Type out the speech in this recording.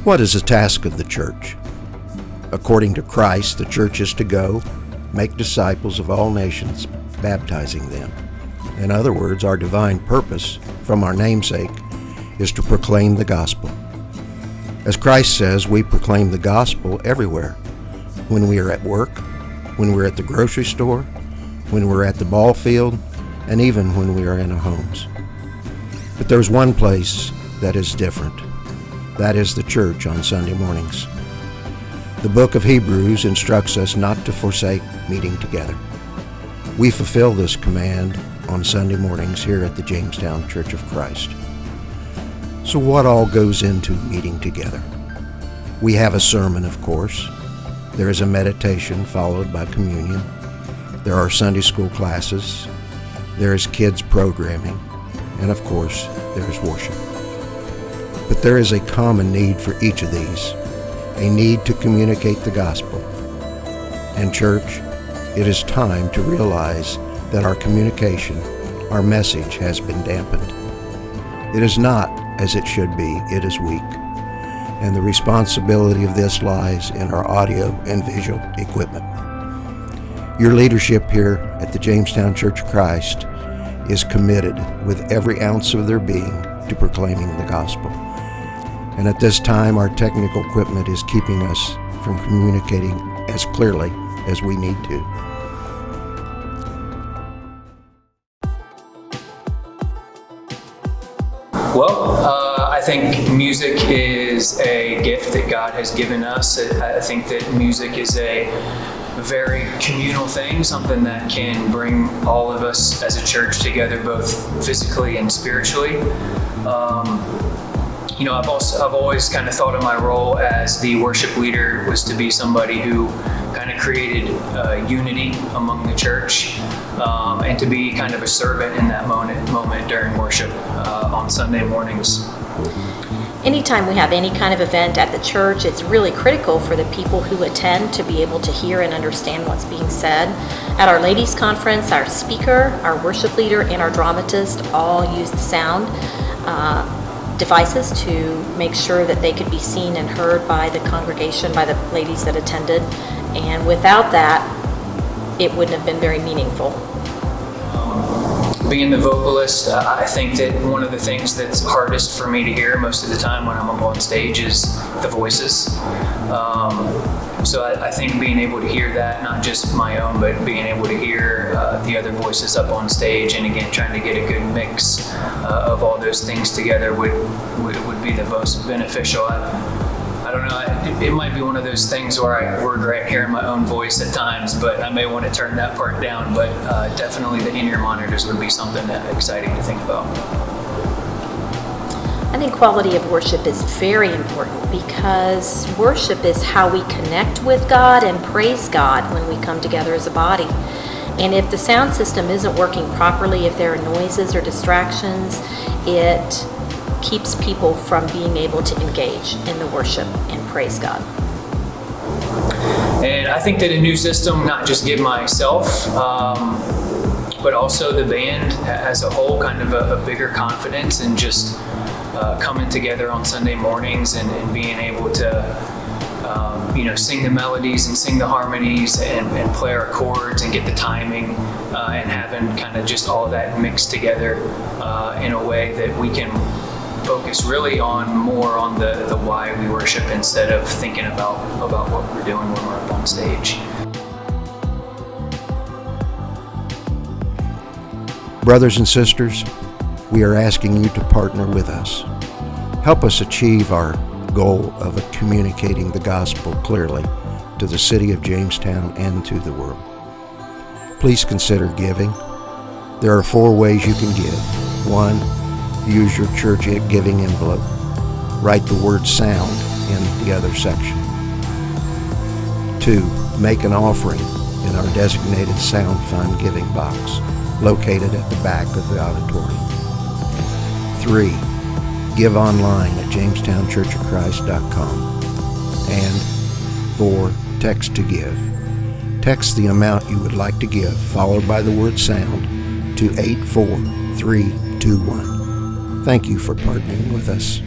What is the task of the church? According to Christ, the church is to go, make disciples of all nations, baptizing them. In other words, our divine purpose, from our namesake, is to proclaim the gospel. As Christ says, we proclaim the gospel everywhere. When we are at work, when we're at the grocery store, when we're at the ball field, and even when we are in our homes. But there's one place that is different. That is the church on Sunday mornings. The book of Hebrews instructs us not to forsake meeting together. We fulfill this command on Sunday mornings here at the Jamestown Church of Christ. So what all goes into meeting together? We have a sermon, of course. There is a meditation followed by communion. There are Sunday school classes. There is kids programming. And of course, there is worship. But there is a common need for each of these, a need to communicate the gospel. And church, it is time to realize that our communication, our message has been dampened. It is not as it should be, it is weak. And the responsibility of this lies in our audio and visual equipment. Your leadership here at the Jamestown Church of Christ is committed with every ounce of their being to proclaiming the gospel. And at this time, our technical equipment is keeping us from communicating as clearly as we need to. I think music is a gift that God has given us. I think that music is a very communal thing, something that can bring all of us as a church together, both physically and spiritually. I've always kind of thought of my role as the worship leader was to be somebody who kind of created unity among the church, and to be kind of a servant in that moment during worship on Sunday mornings. Anytime we have any kind of event at the church, it's really critical for the people who attend to be able to hear and understand what's being said. At our ladies' conference, our speaker, our worship leader, and our dramatist all used sound devices to make sure that they could be seen and heard by the congregation, by the ladies that attended. And without that, it wouldn't have been very meaningful. Being the vocalist, I think that one of the things that's hardest for me to hear most of the time when I'm up on stage is the voices. So I think being able to hear that, not just my own, but being able to hear the other voices up on stage, and again, trying to get a good mix of all those things together would be the most beneficial. I don't know, it might be one of those things where I regret hearing my own voice at times, but I may want to turn that part down, but definitely the in-ear monitors would be something exciting to think about. I think quality of worship is very important because worship is how we connect with God and praise God when we come together as a body. And if the sound system isn't working properly, if there are noises or distractions, it keeps people from being able to engage in the worship and praise God. And I think that a new system, not just give myself, but also the band as a whole, kind of a bigger confidence in just coming together on Sunday mornings and being able to sing the melodies and sing the harmonies and play our chords and get the timing and having kind of just all that mixed together in a way that we can focus really more on the why we worship instead of thinking about what we're doing when we're up on stage. Brothers and sisters, we are asking you to partner with us. Help us achieve our goal of communicating the gospel clearly to the city of Jamestown and to the world. Please consider giving. There are 4 ways you can give. 1, use your church giving envelope. Write the word sound in the other section. 2, make an offering in our designated sound fund giving box located at the back of the auditorium. 3, give online at jamestownchurchofchrist.com. And 4, text to give. Text the amount you would like to give, followed by the word sound, to 84321. Thank you for partnering with us.